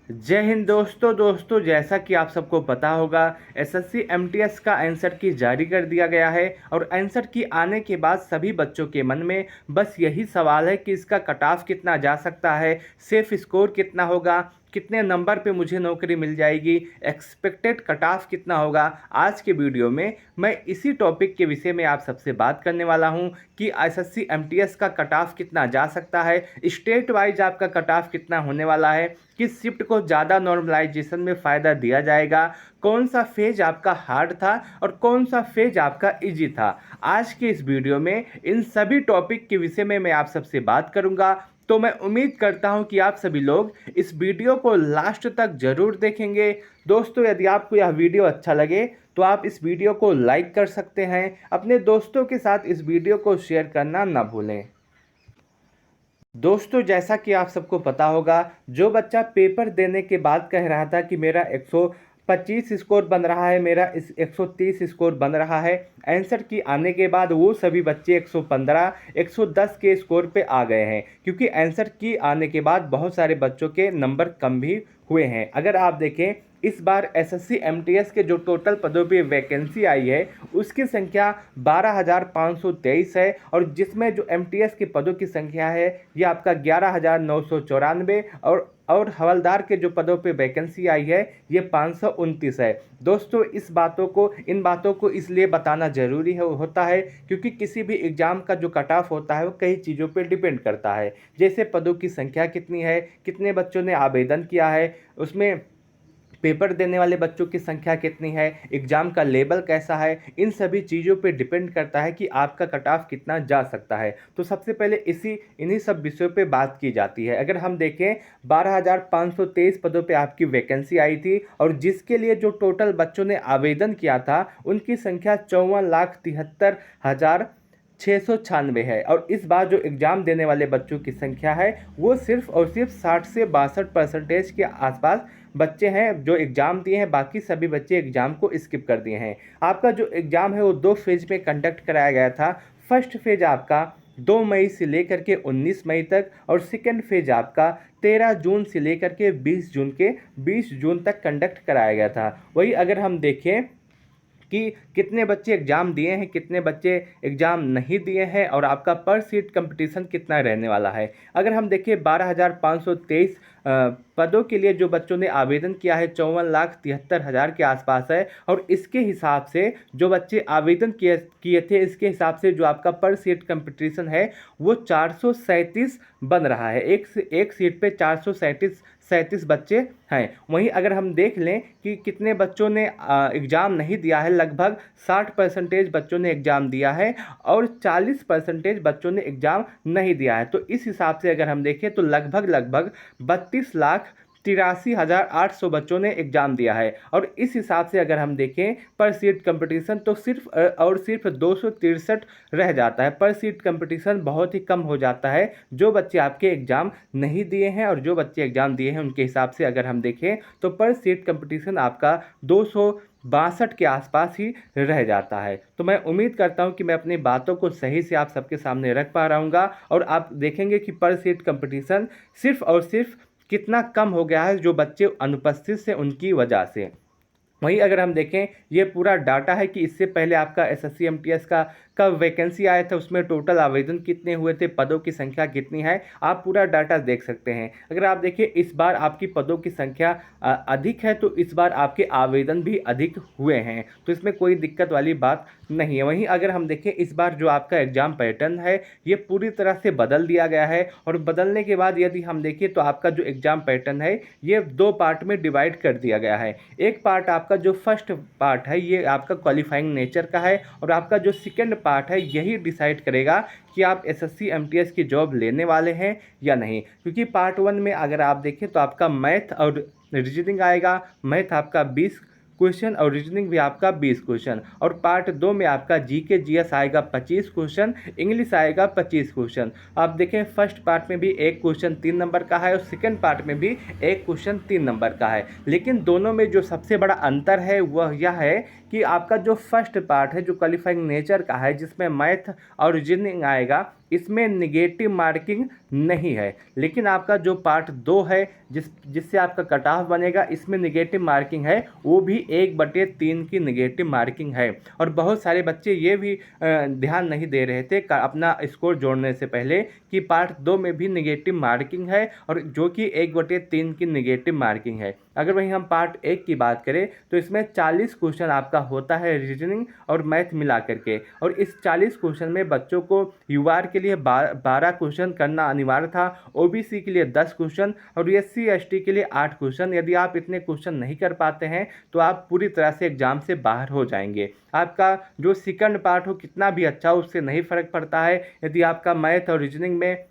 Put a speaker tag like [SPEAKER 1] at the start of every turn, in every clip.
[SPEAKER 1] जय हिंद दोस्तों जैसा कि आप सबको पता होगा एसएससी एमटीएस का आंसर की जारी कर दिया गया है और आंसर की आने के बाद सभी बच्चों के मन में बस यही सवाल है कि इसका कट ऑफ कितना जा सकता है, सेफ स्कोर कितना होगा, कितने नंबर पे मुझे नौकरी मिल जाएगी, एक्सपेक्टेड कट ऑफ कितना होगा। आज के वीडियो में मैं इसी टॉपिक के विषय में आप सबसे बात करने वाला हूं कि एसएससी एमटीएस का कट ऑफ कितना जा सकता है, स्टेट वाइज आपका कट ऑफ कितना होने वाला है, किस शिफ्ट को ज़्यादा नॉर्मलाइजेशन में फ़ायदा दिया जाएगा, कौन सा फेज आपका हार्ड था और कौन सा फेज आपका इजी था। आज के इस वीडियो में इन सभी टॉपिक के विषय में मैं आप सबसे बात करूंगा। तो मैं उम्मीद करता हूं कि आप सभी लोग इस वीडियो को लास्ट तक ज़रूर देखेंगे। दोस्तों, यदि आपको यह वीडियो अच्छा लगे तो आप इस वीडियो को लाइक कर सकते हैं, अपने दोस्तों के साथ इस वीडियो को शेयर करना ना भूलें। दोस्तों, जैसा कि आप सबको पता होगा, जो बच्चा पेपर देने के बाद कह रहा था कि मेरा 125 स्कोर बन रहा है, मेरा इस 130 स्कोर बन रहा है, आंसर की आने के बाद वो सभी बच्चे 115 110 के स्कोर पे आ गए हैं, क्योंकि आंसर की आने के बाद बहुत सारे बच्चों के नंबर कम भी हुए हैं। अगर आप देखें, इस बार एसएससी एमटीएस के जो टोटल पदों पे वैकेंसी आई है उसकी संख्या 12,523 है और जिसमें जो एमटीएस के पदों की संख्या है ये आपका 11,994 और हवलदार के जो पदों पे वैकेंसी आई है ये 529 है। दोस्तों, इन बातों को इसलिए बताना ज़रूरी होता है क्योंकि किसी भी एग्ज़ाम का जो कट ऑफ होता है वो कई चीज़ों पे डिपेंड करता है, जैसे पदों की संख्या कितनी है, कितने बच्चों ने आवेदन किया है, उसमें पेपर देने वाले बच्चों की संख्या कितनी है, एग्ज़ाम का लेवल कैसा है, इन सभी चीज़ों पे डिपेंड करता है कि आपका कट ऑफ कितना जा सकता है। तो सबसे पहले इन्हीं सब विषयों पे बात की जाती है। अगर हम देखें, 12,523 पदों पे आपकी वैकेंसी आई थी और जिसके लिए जो टोटल बच्चों ने आवेदन किया था उनकी संख्या 54,73,696 है और इस बार जो एग्ज़ाम देने वाले बच्चों की संख्या है वो सिर्फ और सिर्फ 60 से 62% के आसपास बच्चे हैं जो एग्ज़ाम दिए हैं। बाकी सभी बच्चे एग्ज़ाम को स्किप कर दिए हैं। आपका जो एग्ज़ाम है वो 2 फेज में कंडक्ट कराया गया था। फर्स्ट फेज आपका 2 मई से लेकर के 19 मई तक और सेकेंड फेज आपका 13 जून से लेकर के 20 जून तक कंडक्ट कराया गया था। वही अगर हम देखें कि कितने बच्चे एग्ज़ाम दिए हैं, कितने बच्चे एग्ज़ाम नहीं दिए हैं और आपका पर सीट कंपटीशन कितना रहने वाला है। अगर हम देखें, 12,523 पदों के लिए जो बच्चों ने आवेदन किया है 54,73,000 के आसपास है और इसके हिसाब से जो बच्चे आवेदन किए थे इसके हिसाब से जो आपका पर सीट कंपटीशन है वो 437 बन रहा है। एक सीट पे 437 बच्चे हैं। वहीं अगर हम देख लें कि कितने बच्चों ने एग्ज़ाम नहीं दिया है, लगभग 60% बच्चों ने एग्ज़ाम दिया है और 40% बच्चों ने एग्ज़ाम नहीं दिया है। तो इस हिसाब से अगर हम देखें तो लगभग 32,83,800 बच्चों ने एग्ज़ाम दिया है और इस हिसाब से अगर हम देखें पर सीट कंपटीशन तो सिर्फ 263 रह जाता है। पर सीट कंपटीशन बहुत ही कम हो जाता है जो बच्चे आपके एग्ज़ाम नहीं दिए हैं और जो बच्चे एग्ज़ाम दिए हैं उनके हिसाब से अगर हम देखें तो पर सीट कंपटीशन आपका 262 के आसपास ही रह जाता है। तो मैं उम्मीद करता हूं कि मैं अपनी बातों को सही से आप सबके सामने रख पा रहा हूँ और आप देखेंगे कि पर सीट कंपटीशन सिर्फ और सिर्फ कितना कम हो गया है जो बच्चे अनुपस्थित से उनकी वजह से। वहीं अगर हम देखें, ये पूरा डाटा है कि इससे पहले आपका एसएससी एमटीएस का कब वैकेंसी आया था, उसमें टोटल आवेदन कितने हुए थे, पदों की संख्या कितनी है, आप पूरा डाटा देख सकते हैं। अगर आप देखिए, इस बार आपकी पदों की संख्या अधिक है तो इस बार आपके आवेदन भी अधिक हुए हैं, तो इसमें कोई दिक्कत वाली बात नहीं है। वहीं अगर हम देखें, इस बार जो आपका एग्ज़ाम पैटर्न है ये पूरी तरह से बदल दिया गया है और बदलने के बाद यदि हम देखें तो आपका जो एग्ज़ाम पैटर्न है ये 2 पार्ट में डिवाइड कर दिया गया है। एक पार्ट आपका जो फर्स्ट पार्ट है ये आपका क्वालिफाइंग नेचर का है और आपका जो सेकंड पार्ट है यही डिसाइड करेगा कि आप एसएससी एमटीएस की जॉब लेने वाले हैं या नहीं। क्योंकि पार्ट 1 में अगर आप देखें तो आपका मैथ और रीजनिंग आएगा। मैथ आपका 20 क्वेश्चन और रीजनिंग भी आपका 20 क्वेश्चन और पार्ट 2 में आपका जीके जीएस आएगा 25 क्वेश्चन, इंग्लिश आएगा 25 क्वेश्चन। आप देखें, फर्स्ट पार्ट में भी एक क्वेश्चन 3 नंबर का है और सेकंड पार्ट में भी एक क्वेश्चन 3 नंबर का है, लेकिन दोनों में जो सबसे बड़ा अंतर है वह यह है कि आपका जो फर्स्ट पार्ट है जो क्वालिफाइंग नेचर का है, जिसमें मैथ और रीजनिंग आएगा, इसमें निगेटिव मार्किंग नहीं है। लेकिन आपका जो पार्ट 2 है जिससे आपका कट ऑफ बनेगा, इसमें निगेटिव मार्किंग है, वो भी 1/3 की निगेटिव मार्किंग है। और बहुत सारे बच्चे ये भी ध्यान नहीं दे रहे थे अपना स्कोर जोड़ने से पहले कि पार्ट 2 में भी निगेटिव मार्किंग है, और जो कि 1/3 की निगेटिव मार्किंग है। अगर वहीं हम पार्ट 1 की बात करें तो इसमें 40 क्वेश्चन आपका होता है रीजनिंग और मैथ मिला करके, और इस 40 क्वेश्चन में बच्चों को यूआर के लिए 12 क्वेश्चन करना अनिवार्य था, ओबीसी के लिए 10 क्वेश्चन और एससी एसटी के लिए 8 क्वेश्चन। यदि आप इतने क्वेश्चन नहीं कर पाते हैं तो आप पूरी तरह से एग्जाम से बाहर हो जाएंगे। आपका जो सेकंड पार्ट हो कितना भी अच्छा हो, उससे नहीं फर्क पड़ता है। यदि आपका मैथ और रीजनिंग में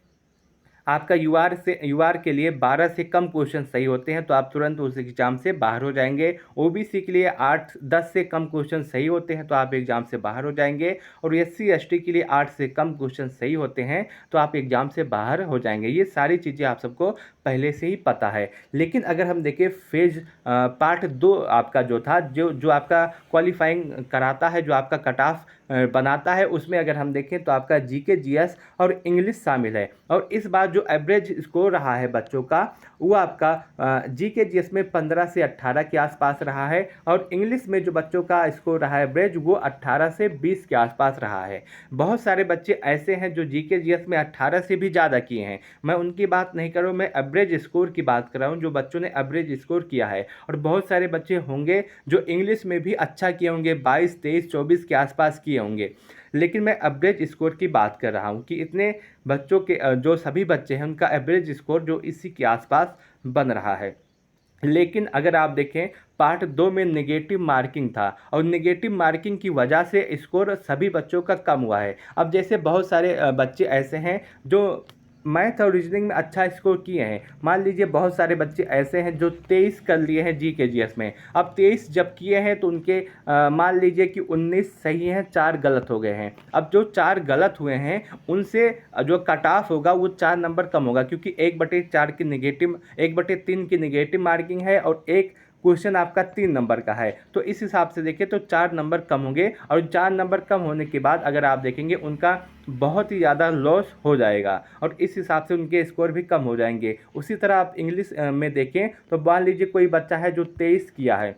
[SPEAKER 1] आपका यूआर के लिए 12 से कम क्वेश्चन सही होते हैं तो आप तुरंत उस एग्ज़ाम से बाहर हो जाएंगे। ओबीसी के लिए 8-10 से कम क्वेश्चन सही होते हैं तो आप एग्ज़ाम से बाहर हो जाएंगे, और एससी एसटी के लिए 8 से कम क्वेश्चन सही होते हैं तो आप एग्ज़ाम से बाहर हो जाएंगे। ये सारी चीज़ें आप सबको पहले से ही पता है। लेकिन अगर हम देखें फेज पार्ट 2 आपका जो था, जो आपका क्वालिफाइंग कराता है, जो आपका कट ऑफ बनाता है, उसमें अगर हम देखें तो आपका जीके जीएस और इंग्लिश शामिल है। और इस बार जो एवरेज स्कोर रहा है बच्चों का, वो आपका जीके जीएस में 15 से 18 के आसपास रहा है, और इंग्लिश में जो बच्चों का स्कोर रहा है एवरेज, वो 18 से 20 के आसपास रहा है। बहुत सारे बच्चे ऐसे हैं जो जीके जीएस में 18 से भी ज़्यादा किए हैं, मैं उनकी बात नहीं कर रहा हूँ, मैं एवरेज स्कोर की बात कर रहा हूँ, जो बच्चों ने एवरेज स्कोर किया है। और बहुत सारे बच्चे होंगे जो इंग्लिश में भी अच्छा किए होंगे, 22, 23, 24 के आसपास किए होंगे। लेकिन मैं एवरेज स्कोर की बात कर रहा हूँ कि इतने बच्चों के जो सभी बच्चे हैं उनका एवरेज स्कोर जो इसी के आसपास बन रहा है। लेकिन अगर आप देखें पार्ट 2 में नेगेटिव मार्किंग था, और नेगेटिव मार्किंग की वजह से स्कोर सभी बच्चों का कम हुआ है। अब जैसे बहुत सारे बच्चे ऐसे हैं जो मैथ और रीजनिंग में अच्छा स्कोर किए हैं। मान लीजिए बहुत सारे बच्चे ऐसे हैं जो 23 कर लिए हैं जीके जीएस में। अब 23 जब किए हैं तो उनके मान लीजिए कि 19 सही हैं, 4 गलत हो गए हैं। अब जो 4 गलत हुए हैं उनसे जो कट ऑफ होगा वो 4 नंबर कम होगा, क्योंकि 1/3 की निगेटिव मार्किंग है, और एक क्वेश्चन आपका 3 नंबर का है। तो इस हिसाब से देखिए तो 4 नंबर कम होंगे, और 4 नंबर कम होने के बाद अगर आप देखेंगे उनका बहुत ही ज़्यादा लॉस हो जाएगा, और इस हिसाब से उनके स्कोर भी कम हो जाएंगे। उसी तरह आप इंग्लिश में देखें तो मान लीजिए कोई बच्चा है जो 23 किया है,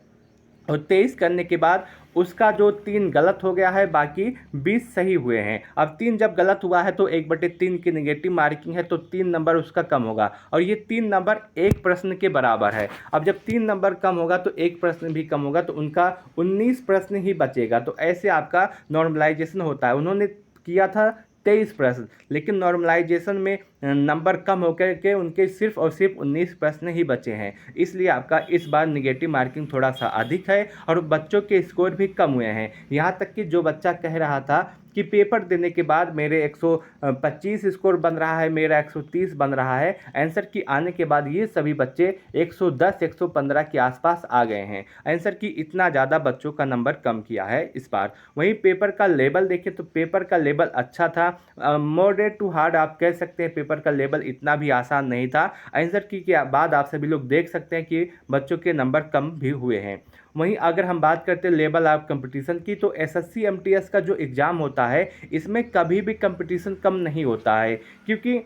[SPEAKER 1] और 23 करने के बाद उसका जो 3 गलत हो गया है, बाकी 20 सही हुए हैं। अब 3 जब गलत हुआ है तो 1/3 की नेगेटिव मार्किंग है, तो 3 नंबर उसका कम होगा, और ये 3 नंबर एक प्रश्न के बराबर है। अब जब 3 नंबर कम होगा तो एक प्रश्न भी कम होगा, तो उनका 19 प्रश्न ही बचेगा। तो ऐसे आपका नॉर्मलाइजेशन होता है। उन्होंने किया था 23 प्रश्न, लेकिन नॉर्मलाइजेशन में नंबर कम होकर के उनके सिर्फ और सिर्फ 19 प्रश्न ही बचे हैं। इसलिए आपका इस बार निगेटिव मार्किंग थोड़ा सा अधिक है, और बच्चों के स्कोर भी कम हुए हैं। यहाँ तक कि जो बच्चा कह रहा था कि पेपर देने के बाद मेरे 125 स्कोर बन रहा है, मेरा 130 बन रहा है, आंसर की आने के बाद ये सभी बच्चे 110, 115 के आसपास आ गए हैं। आंसर की इतना ज़्यादा बच्चों का नंबर कम किया है इस बार। वहीं पेपर का लेवल देखें तो पेपर का लेवल अच्छा था, मॉडरेट टू हार्ड आप कह सकते हैं। पेपर का लेवल इतना भी आसान नहीं था। आंसर की के बाद आप सभी लोग देख सकते हैं कि बच्चों के नंबर कम भी हुए हैं। वहीं अगर हम बात करते हैं लेवल ऑफ कंपटीशन की, तो एसएससी एमटीएस का जो एग्ज़ाम होता है इसमें कभी भी कंपटीशन कम नहीं होता है, क्योंकि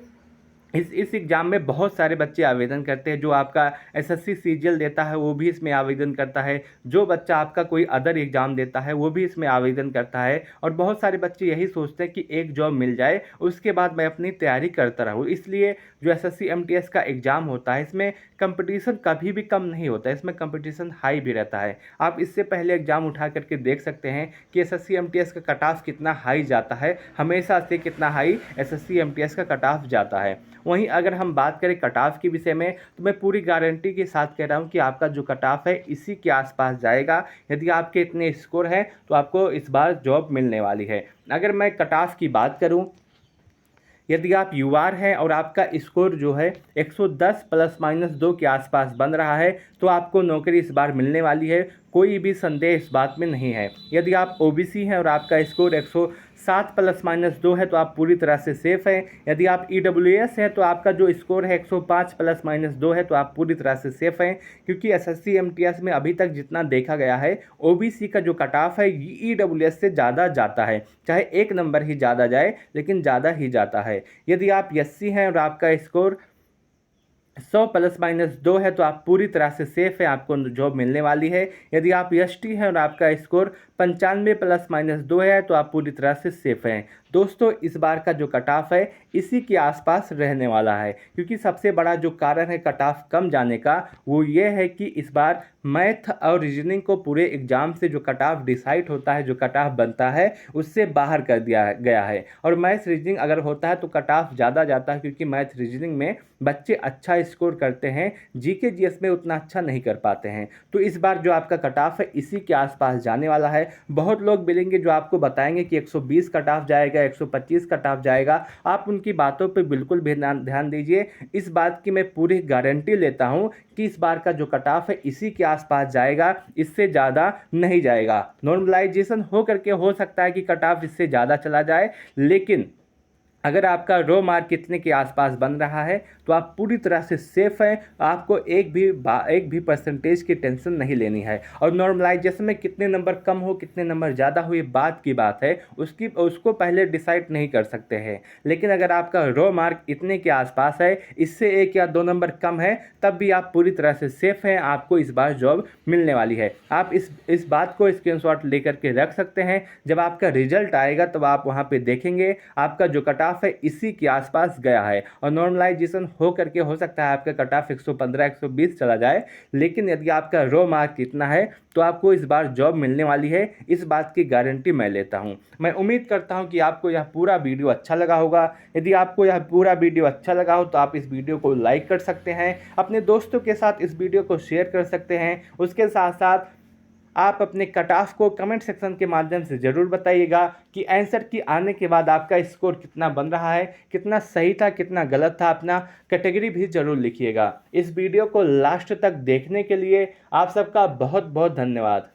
[SPEAKER 1] इस एग्ज़ाम में बहुत सारे बच्चे आवेदन करते हैं। जो आपका एसएससी सीजीएल देता है वो भी इसमें आवेदन करता है, जो बच्चा आपका कोई अदर एग्ज़ाम देता है वो भी इसमें आवेदन करता है, और बहुत सारे बच्चे यही सोचते हैं कि एक जॉब मिल जाए उसके बाद मैं अपनी तैयारी करता रहूँ। इसलिए जो एसएससी एमटीएस का एग्ज़ाम होता है इसमें कंपटीशन कभी भी कम नहीं होता है, इसमें कंपटीशन हाई भी रहता है। आप इससे पहले एग्ज़ाम उठा करके देख सकते हैं कि एसएससी एमटीएस का कट ऑफ कितना हाई जाता है, हमेशा से कितना हाई एसएससी एमटीएस का कट ऑफ जाता है। वहीं अगर हम बात करें कट ऑफ के विषय में, तो मैं पूरी गारंटी के साथ कह रहा हूं कि आपका जो कट ऑफ है इसी के आसपास जाएगा। यदि आपके इतने स्कोर हैं तो आपको इस बार जॉब मिलने वाली है। अगर मैं कट ऑफ की बात करूं, यदि आप यूआर हैं और आपका स्कोर जो है 110 ±2 के आसपास बन रहा है तो आपको नौकरी इस बार मिलने वाली है, कोई भी संदेह इस बात में नहीं है। यदि आप ओबीसी हैं और आपका स्कोर 7 ±2 है तो आप पूरी तरह से सेफ हैं। यदि आप EWS है तो आपका जो स्कोर है 105 ±2 है तो आप पूरी तरह से सेफ हैं, क्योंकि SSC MTS में अभी तक जितना देखा गया है OBC का जो कट ऑफ है EWS से ज़्यादा जाता है, चाहे 1 नंबर ही ज़्यादा जाए लेकिन ज़्यादा ही जाता है। यदि आप SC हैं और आपका स्कोर 100 ±2 है तो आप पूरी तरह से सेफ है, आपको जॉब मिलने वाली है। यदि आप ST हैं और आपका स्कोर 95 ±2 है तो आप पूरी तरह से सेफ हैं। दोस्तों, इस बार का जो कट ऑफ है इसी के आसपास रहने वाला है, क्योंकि सबसे बड़ा जो कारण है कट ऑफ कम जाने का वो ये है कि इस बार मैथ और रीजनिंग को पूरे एग्जाम से जो कट ऑफ डिसाइड होता है, जो कट ऑफ बनता है, उससे बाहर कर दिया गया है। और मैथ रीजनिंग अगर होता है तो कट ऑफ ज़्यादा जाता है, क्योंकि मैथ रीजनिंग में बच्चे अच्छा स्कोर करते हैं, GK GS में उतना अच्छा नहीं कर पाते हैं। तो इस बार जो आपका कट ऑफ है इसी के आसपास जाने वाला है। बहुत लोग मिलेंगे जो आपको बताएंगे कि 120 कट ऑफ जाएगा, 125 कट ऑफ जाएगा। आप उनकी बातों पे बिल्कुल भी ध्यान दीजिए। इस बात की मैं पूरी गारंटी लेता हूं कि इस बार का जो कट ऑफ है इसी के आसपास जाएगा, इससे ज़्यादा नहीं जाएगा। नॉर्मलाइजेशन हो करके हो सकता है कि कट ऑफ इससे ज़्यादा चला जाए, लेकिन अगर आपका रो मार्क कितने के आसपास बन रहा है तो आप पूरी तरह से सेफ हैं। आपको एक भी परसेंटेज की टेंशन नहीं लेनी है। और नॉर्मलाइजेशन में कितने नंबर कम हो, कितने नंबर ज़्यादा हो, ये बात की बात है, उसको पहले डिसाइड नहीं कर सकते हैं। लेकिन अगर आपका रो मार्क इतने के आसपास है, इससे 1 या 2 नंबर कम है, तब भी आप पूरी तरह से सेफ हैं, आपको इस बार जॉब मिलने वाली है। आप इस बात को स्क्रीनशॉट लेकर के रख सकते हैं। जब आपका रिजल्ट आएगा तब आप वहाँ पे देखेंगे आपका जो कट ऑफ है इसी के आसपास गया है। और नॉर्मलाइजेशन हो करके हो सकता है आपका कट ऑफ 115 120 चला जाए, लेकिन यदि आपका रो मार्क इतना है तो आपको इस बार जॉब मिलने वाली है। इस बात की गारंटी मैं लेता हूं। मैं उम्मीद करता हूं कि आपको यह पूरा वीडियो अच्छा लगा होगा। यदि आपको यह पूरा वीडियो अच्छा लगा हो तो आप इस वीडियो को लाइक कर सकते हैं, अपने दोस्तों के साथ इस वीडियो को शेयर कर सकते हैं। उसके साथ साथ आप अपने कट ऑफ को कमेंट सेक्शन के माध्यम से ज़रूर बताइएगा कि आंसर की आने के बाद आपका स्कोर कितना बन रहा है, कितना सही था, कितना गलत था। अपना कैटेगरी भी ज़रूर लिखिएगा। इस वीडियो को लास्ट तक देखने के लिए आप सबका बहुत बहुत धन्यवाद।